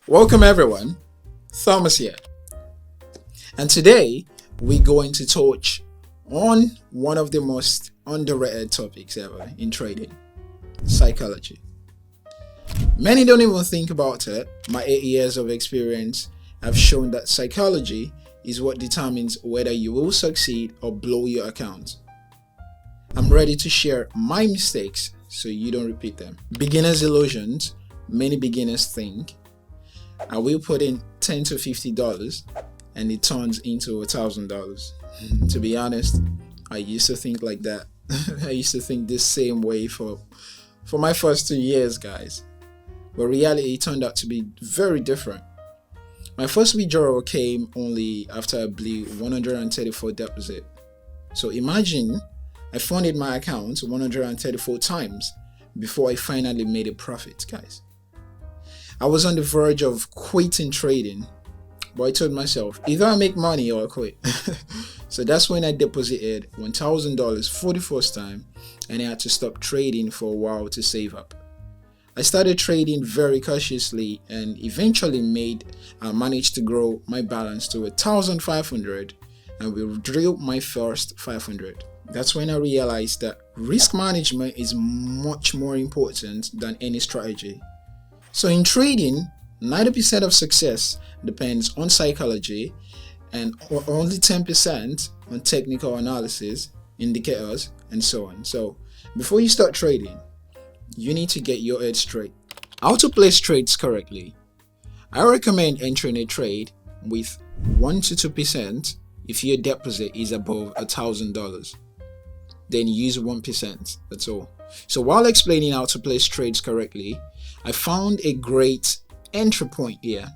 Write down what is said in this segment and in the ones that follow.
Welcome everyone, Thomas here, and today we're going to touch on one of the most underrated topics ever in trading: psychology. Many don't even think about it. My 8 years of experience have shown that psychology is what determines whether you will succeed or blow your account. I'm ready to share my mistakes so you don't repeat them. Beginner's illusions. Many beginners think I will put in $10 to $50 and it turns into $1,000. To be honest, I used to think like that. I used to think this same way for my first 2 years, guys. But reality turned out to be very different. My first withdrawal came only after I blew 134 deposit. So imagine I funded my account 134 times before I finally made a profit, guys. I was on the verge of quitting trading, but I told myself either I make money or I quit. So that's when I deposited $1,000 for the first time, and I had to stop trading for a while to save up. I started trading very cautiously and eventually managed to grow my balance to 1,500 and withdrew my first 500. That's when I realized that risk management is much more important than any strategy. So in trading, 90% of success depends on psychology and only 10% on technical analysis, indicators, and so on. So before you start trading, you need to get your head straight. How to place trades correctly. I recommend entering a trade with 1 to 2% if your deposit is above $1,000. Then use 1%, that's all. So while explaining how to place trades correctly, I found a great entry point here.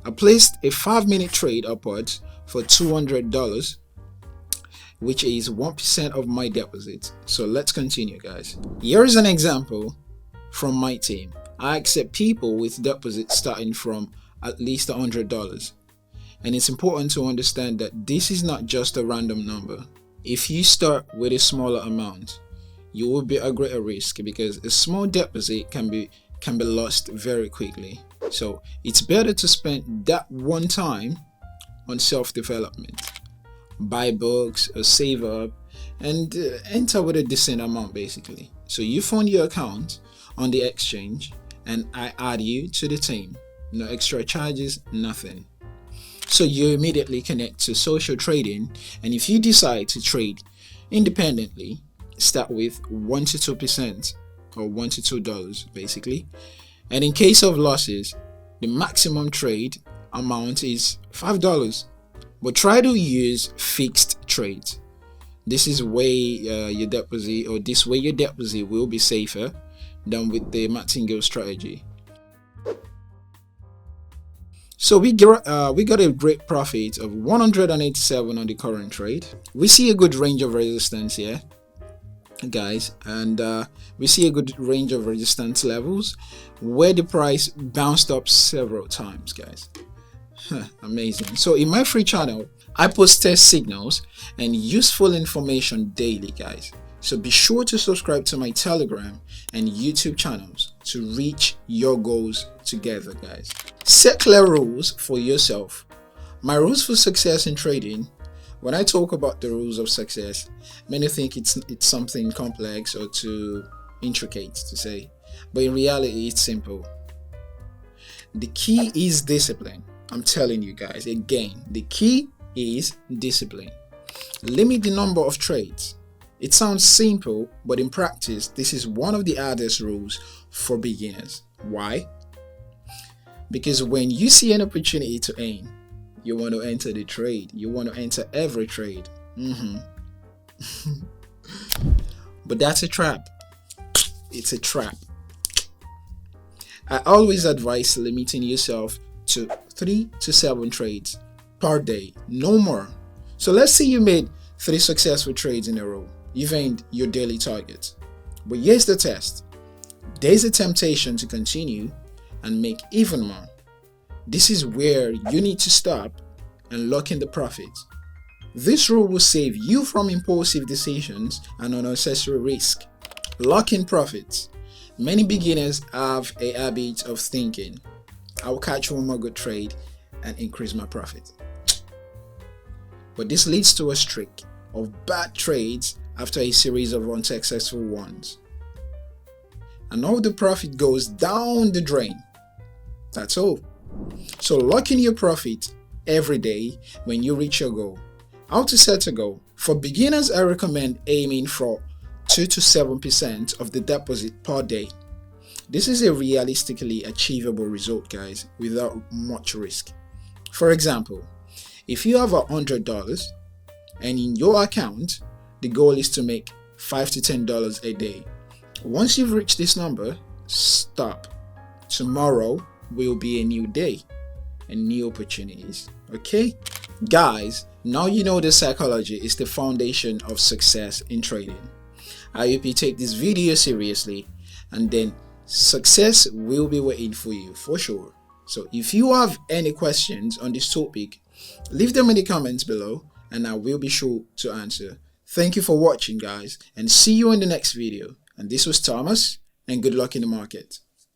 I placed a 5-minute trade upwards for $200, which is 1% of my deposit. So let's continue, guys. Here is an example from my team. I accept people with deposits starting from at least $100. And it's important to understand that this is not just a random number. If you start with a smaller amount, you will be at greater risk because a small deposit can be lost very quickly. So it's better to spend that one time on self-development. Buy books or save up and enter with a decent amount basically. So you fund your account on the exchange and I add you to the team. No extra charges, nothing. So you immediately connect to social trading, and if you decide to trade independently, start with 1 to 2% or $1 to $2 basically. And in case of losses, the maximum trade amount is $5. But try to use fixed trades. This way your deposit will be safer than with the martingale strategy. So we got a great profit of 187 on the current trade. We see a good range of resistance here, guys, and we see a good range of resistance levels where the price bounced up several times, guys. Amazing. So in my free channel, I post test signals and useful information daily, guys. So be sure to subscribe to my Telegram and YouTube channels to reach your goals together, guys. Set clear rules for yourself. My rules for success in trading. When I talk about the rules of success, many think it's something complex or too intricate to say, but in reality, it's simple. The key is discipline. I'm telling you guys again, the key is discipline. Limit the number of trades. It sounds simple, but in practice, this is one of the hardest rules for beginners. Why? Because when you see an opportunity to earn, you want to enter the trade. You want to enter every trade. But that's a trap. It's a trap. I always advise limiting yourself to 3 to 7 trades per day, no more. So let's say you made 3 successful trades in a row. You've earned your daily target. But here's the test. There's a temptation to continue and make even more. This is where you need to stop and lock in the profit. This rule will save you from impulsive decisions and unnecessary risk. Lock in profits. Many beginners have a habit of thinking, I'll catch one more good trade and increase my profit. But this leads to a streak of bad trades after a series of unsuccessful ones. And all the profit goes down the drain. That's all. So lock in your profit every day when you reach your goal. How to set a goal? For beginners, I recommend aiming for 2 to 7% of the deposit per day. This is a realistically achievable result, guys, without much risk. For example, if you have $100 and in your account, the goal is to make $5 to $10 a day. Once you've reached this number, stop. Tomorrow will be a new day and new opportunities. Okay? Guys, now you know the psychology is the foundation of success in trading. I hope you take this video seriously, and then success will be waiting for you for sure. So if you have any questions on this topic, leave them in the comments below and I will be sure to answer. Thank you for watching, guys, and see you in the next video. And this was Thomas, and good luck in the market.